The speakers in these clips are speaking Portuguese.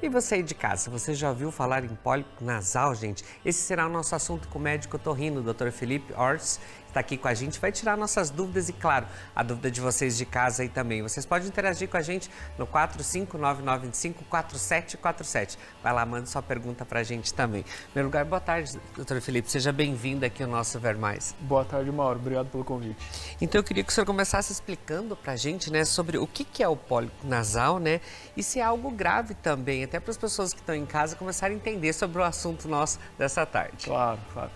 E você aí de casa, você já ouviu falar em pólipo nasal, gente? Esse será o nosso assunto com o médico otorrino, o Dr. Felipe Ors, está aqui com a gente, vai tirar nossas dúvidas e, claro, a dúvida de vocês de casa aí também. Vocês podem interagir com a gente no 459-925-4747. Vai lá, manda sua pergunta pra gente também. Em primeiro lugar, boa tarde, Dr. Felipe, seja bem-vindo aqui ao nosso Ver Mais. Boa tarde, Mauro, obrigado pelo convite. Então eu queria que o senhor começasse explicando pra gente, né, sobre o que é o pólipo nasal, né, e se é algo grave também, até para as pessoas que estão em casa começarem a entender sobre o assunto nosso dessa tarde. Claro. O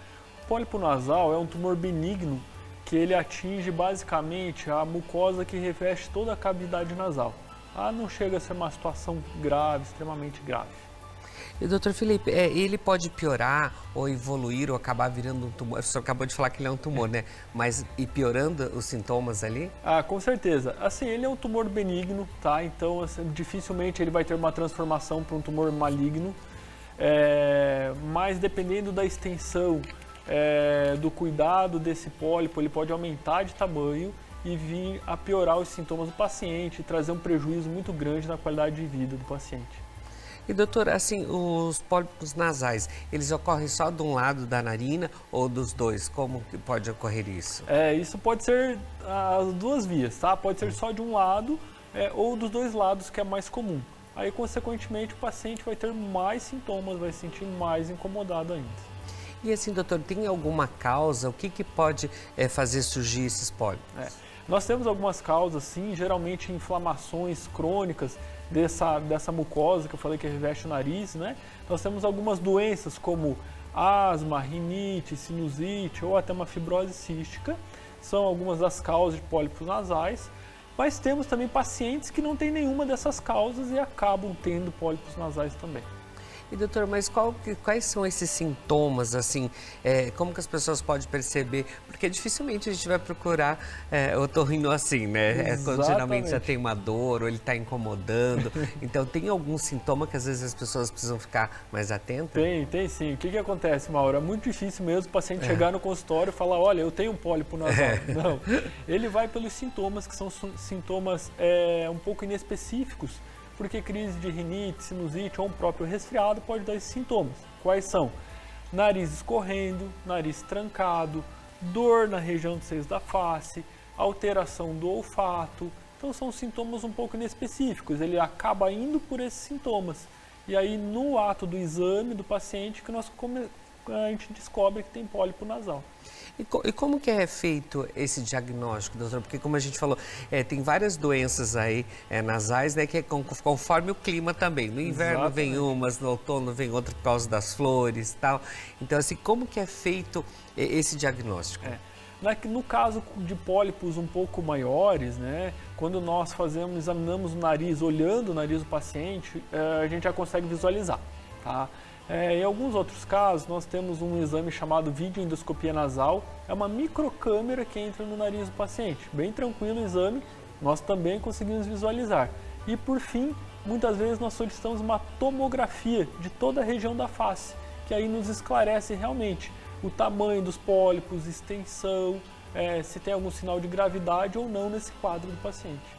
pólipo nasal é um tumor benigno que ele atinge basicamente a mucosa que reveste toda a cavidade nasal. Não chega a ser uma situação grave, extremamente grave. E, doutor Felipe, ele pode piorar ou evoluir ou acabar virando um tumor? O senhor acabou de falar que ele é um tumor, né? Mas e piorando os sintomas ali? Com certeza. Assim, ele é um tumor benigno, tá? Então, assim, dificilmente ele vai ter uma transformação para um tumor maligno. Mas dependendo da extensão, do cuidado desse pólipo, ele pode aumentar de tamanho e vir a piorar os sintomas do paciente e trazer um prejuízo muito grande na qualidade de vida do paciente. E doutor, assim, os pólipos nasais, eles ocorrem só de um lado da narina ou dos dois? Como que pode ocorrer isso? Isso pode ser as duas vias, tá? Pode ser só de um lado ou dos dois lados, que é mais comum. Aí, consequentemente, o paciente vai ter mais sintomas, vai se sentir mais incomodado ainda. E assim, doutor, tem alguma causa? O que pode fazer surgir esses pólipos? Nós temos algumas causas, sim, geralmente inflamações crônicas dessa mucosa que eu falei que reveste o nariz, né? Nós temos algumas doenças como asma, rinite, sinusite ou até uma fibrose cística. São algumas das causas de pólipos nasais. Mas temos também pacientes que não têm nenhuma dessas causas e acabam tendo pólipos nasais também. E doutor, mas quais são esses sintomas, assim, como que as pessoas podem perceber? Porque dificilmente a gente vai procurar otorrino assim, né? Quando geralmente já tem uma dor ou ele está incomodando. Então tem algum sintoma que às vezes as pessoas precisam ficar mais atentas? Tem sim. O que acontece, Mauro? É muito difícil mesmo o paciente chegar no consultório e falar, olha, eu tenho um pólipo nasal. Não, ele vai pelos sintomas, que são sintomas um pouco inespecíficos, porque crise de rinite, sinusite ou um próprio resfriado pode dar esses sintomas. Quais são? Nariz escorrendo, nariz trancado, dor na região dos seios da face, alteração do olfato. Então são sintomas um pouco inespecíficos, ele acaba indo por esses sintomas. E aí no ato do exame do paciente que a gente descobre que tem pólipo nasal. E como que é feito esse diagnóstico, doutor? Porque como a gente falou, tem várias doenças aí nasais, né, que é conforme o clima também. No inverno vem umas, no outono vem outra por causa das flores e tal. Então, assim, como que é feito esse diagnóstico? No caso de pólipos um pouco maiores, né, quando nós examinamos o nariz, olhando o nariz do paciente, a gente já consegue visualizar, tá? Em alguns outros casos, nós temos um exame chamado videoendoscopia nasal. É uma microcâmera que entra no nariz do paciente. Bem tranquilo o exame, nós também conseguimos visualizar. E por fim, muitas vezes nós solicitamos uma tomografia de toda a região da face, que aí nos esclarece realmente o tamanho dos pólipos, extensão, se tem algum sinal de gravidade ou não nesse quadro do paciente.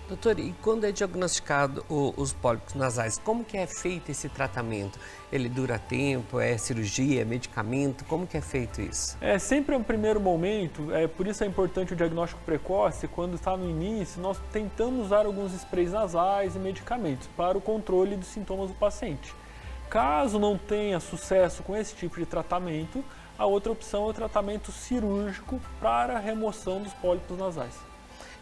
Doutor, e quando é diagnosticado os pólipos nasais, como que é feito esse tratamento? Ele dura tempo, é cirurgia, é medicamento? Como que é feito isso? Sempre um primeiro momento, por isso é importante o diagnóstico precoce. Quando está no início, nós tentamos usar alguns sprays nasais e medicamentos para o controle dos sintomas do paciente. Caso não tenha sucesso com esse tipo de tratamento, a outra opção é o tratamento cirúrgico para a remoção dos pólipos nasais.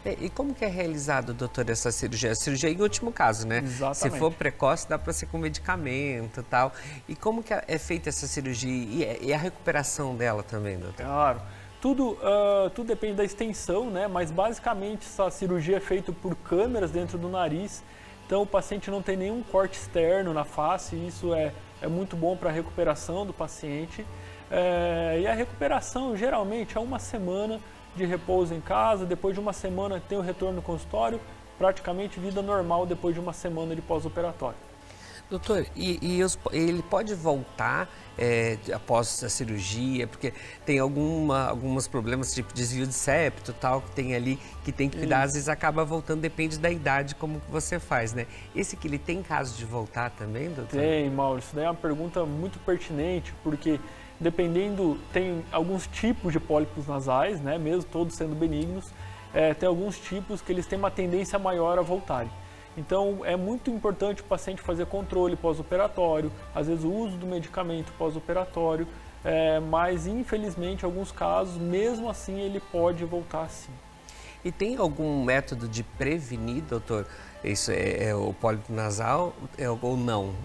E como que é realizado, doutor, essa cirurgia? A cirurgia em último caso, né? Exatamente. Se for precoce, dá para ser com medicamento e tal. E como que é feita essa cirurgia e a recuperação dela também, doutor? Claro. Tudo depende da extensão, né? Mas basicamente essa cirurgia é feita por câmeras dentro do nariz. Então o paciente não tem nenhum corte externo na face. Isso é muito bom para a recuperação do paciente. E a recuperação geralmente é uma semana de repouso em casa, depois de uma semana tem o retorno no consultório, praticamente vida normal depois de uma semana de pós-operatório. Doutor, ele pode voltar após a cirurgia, porque tem alguns problemas, tipo desvio de septo, tal, que tem ali, que tem que cuidar, às vezes acaba voltando, depende da idade, como que você faz, né? Esse que ele tem caso de voltar também, doutor? Tem, Mauro, isso daí é uma pergunta muito pertinente, porque dependendo, tem alguns tipos de pólipos nasais, né, mesmo todos sendo benignos, tem alguns tipos que eles têm uma tendência maior a voltarem. Então, é muito importante o paciente fazer controle pós-operatório, às vezes o uso do medicamento pós-operatório, mas infelizmente, em alguns casos, mesmo assim, ele pode voltar sim. E tem algum método de prevenir, doutor, isso é o pólipo nasal ou não?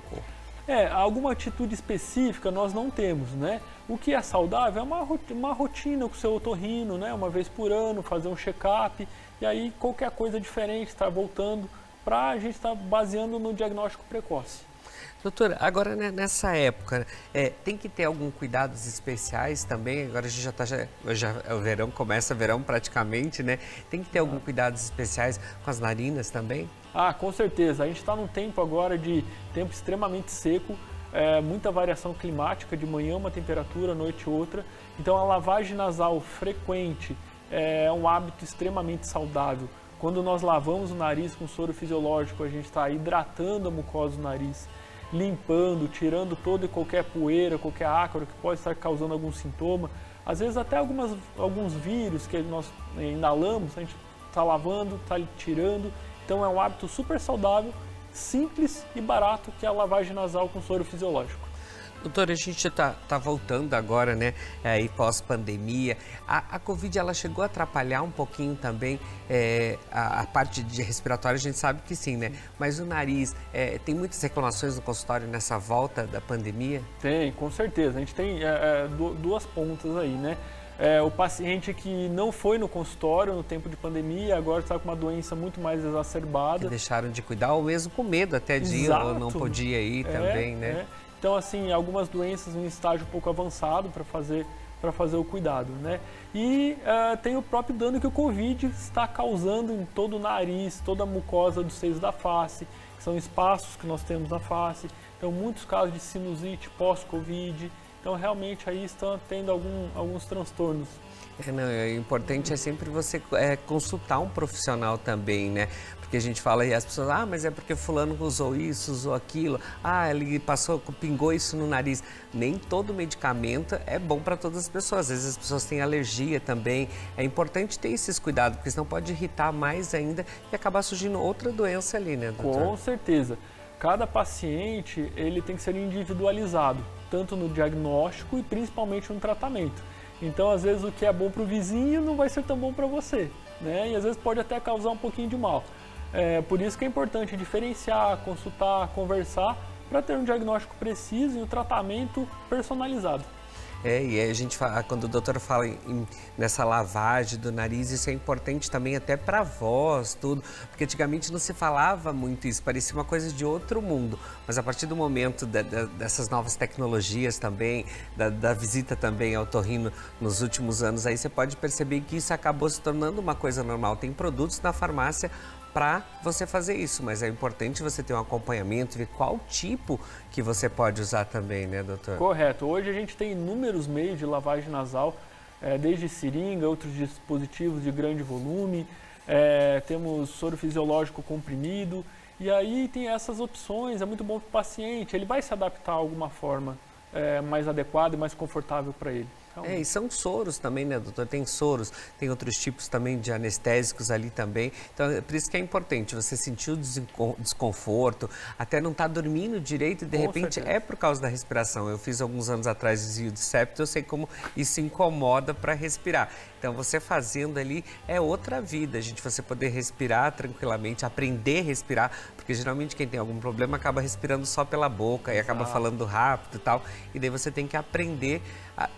Alguma atitude específica nós não temos, né? O que é saudável é uma rotina com o seu otorrino, né? Uma vez por ano, fazer um check-up, e aí qualquer coisa diferente, estar voltando, para a gente estar baseando no diagnóstico precoce. Doutora, agora nessa época, tem que ter alguns cuidados especiais também? Agora a gente o verão, começa o verão praticamente, né? Tem que ter alguns cuidados especiais com as narinas também? Ah, com certeza. A gente está num tempo agora de tempo extremamente seco, muita variação climática, de manhã uma temperatura, à noite outra. Então a lavagem nasal frequente é um hábito extremamente saudável. Quando nós lavamos o nariz com soro fisiológico, a gente está hidratando a mucosa do nariz, limpando, tirando toda e qualquer poeira, qualquer ácaro que pode estar causando algum sintoma. Às vezes até alguns vírus que nós inalamos, a gente está lavando, está tirando. Então é um hábito super saudável, simples e barato, que é a lavagem nasal com soro fisiológico. Doutora, a gente está voltando agora, né, aí pós-pandemia. A Covid, ela chegou a atrapalhar um pouquinho também a parte de respiratória, a gente sabe que sim, né? Mas o nariz, tem muitas reclamações no consultório nessa volta da pandemia? Tem, com certeza. A gente tem duas pontas aí, né? O paciente que não foi no consultório no tempo de pandemia, agora está com uma doença muito mais exacerbada. Que deixaram de cuidar, ou mesmo com medo até de ir, ou não podia ir também, né? Então, assim, algumas doenças em estágio um pouco avançado para fazer o cuidado, né? E tem o próprio dano que o Covid está causando em todo o nariz, toda a mucosa dos seios da face, que são espaços que nós temos na face. Então, muitos casos de sinusite pós-Covid. Então, realmente, aí estão tendo alguns transtornos. O importante é sempre você consultar um profissional também, né? Porque a gente fala e as pessoas, mas é porque fulano usou isso, usou aquilo, ele pingou isso no nariz. Nem todo medicamento é bom para todas as pessoas, às vezes as pessoas têm alergia também. É importante ter esses cuidados, porque senão pode irritar mais ainda e acabar surgindo outra doença ali, né, doutor? Com certeza. Cada paciente, ele tem que ser individualizado, tanto no diagnóstico e principalmente no tratamento. Então, às vezes, o que é bom para o vizinho não vai ser tão bom para você, né? E às vezes pode até causar um pouquinho de mal. Por isso que é importante diferenciar, consultar, conversar, para ter um diagnóstico preciso e um tratamento personalizado. E a gente fala, quando o doutor fala nessa lavagem do nariz, isso é importante também até para a voz, tudo, porque antigamente não se falava muito isso, parecia uma coisa de outro mundo, mas a partir do momento dessas novas tecnologias também, da visita também ao otorrino nos últimos anos, aí você pode perceber que isso acabou se tornando uma coisa normal. Tem produtos na farmácia para você fazer isso, mas é importante você ter um acompanhamento, ver qual tipo que você pode usar também, né, doutor? Correto. Hoje a gente tem inúmeros meios de lavagem nasal, desde seringa, outros dispositivos de grande volume, temos soro fisiológico comprimido, e aí tem essas opções, é muito bom para o paciente, ele vai se adaptar a alguma forma mais adequada e mais confortável para ele. Então, e são soros também, né, doutor? Tem soros, tem outros tipos também de anestésicos ali também. Então, é por isso que é importante você sentir o desconforto, até não estar dormindo direito e de repente certeza. É por causa da respiração. Eu fiz alguns anos atrás desvio de septo, eu sei como isso incomoda para respirar. Então, você fazendo ali é outra vida, você poder respirar tranquilamente, aprender a respirar, porque geralmente quem tem algum problema acaba respirando só pela boca e acaba falando rápido e tal, e daí você tem que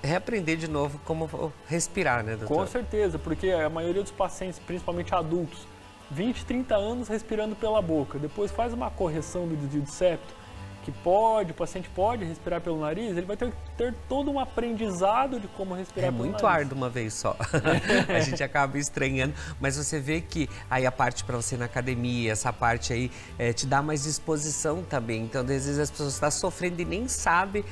reaprender de novo como respirar, né, doutor? Com certeza, porque a maioria dos pacientes, principalmente adultos, 20, 30 anos respirando pela boca, depois faz uma correção do desvio de septo, que o paciente pode respirar pelo nariz, ele vai ter todo um aprendizado de como respirar pelo nariz. É muito árduo uma vez só. A gente acaba estranhando, mas você vê que aí a parte para você ir na academia, essa parte aí te dá mais disposição também. Então, às vezes as pessoas estão sofrendo e nem sabem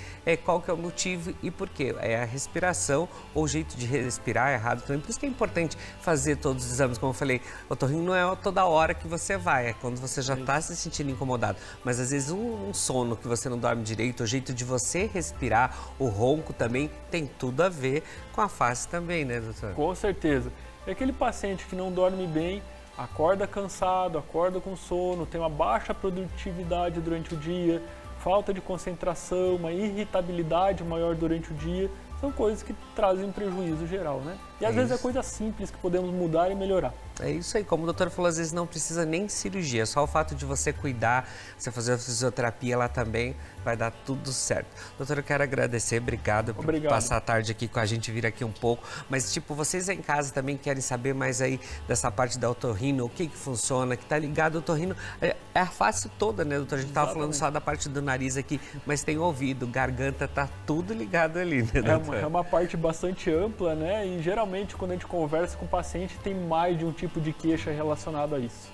qual que é o motivo e por quê. É a respiração ou o jeito de respirar errado também. Por isso que é importante fazer todos os exames, como eu falei. O otorrino não é toda hora que você vai, é quando você já está se sentindo incomodado. Mas às vezes um sono que você não dorme direito, o jeito de você respirar, o ronco também tem tudo a ver com a face também, né, doutor? Com certeza. É aquele paciente que não dorme bem, acorda cansado, acorda com sono, tem uma baixa produtividade durante o dia, falta de concentração, uma irritabilidade maior durante o dia, são coisas que trazem prejuízo geral, né? E às vezes é coisa simples que podemos mudar e melhorar. É isso aí, como o doutor falou, às vezes não precisa nem cirurgia, só o fato de você cuidar, você fazer a fisioterapia lá também, vai dar tudo certo. Doutor, eu quero agradecer, obrigado por passar a tarde aqui com a gente, vir aqui um pouco, mas tipo, vocês aí em casa também querem saber mais aí dessa parte da otorrino, o que funciona, que tá ligado ao otorrino, é a face toda, né, doutor? A gente tava falando só da parte do nariz aqui, mas tem ouvido, garganta, tá tudo ligado ali, né, doutor? É uma parte bastante ampla, né, e geralmente quando a gente conversa com o paciente tem mais de um tipo de queixa relacionado a isso.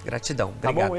Gratidão, obrigado. Tá bom,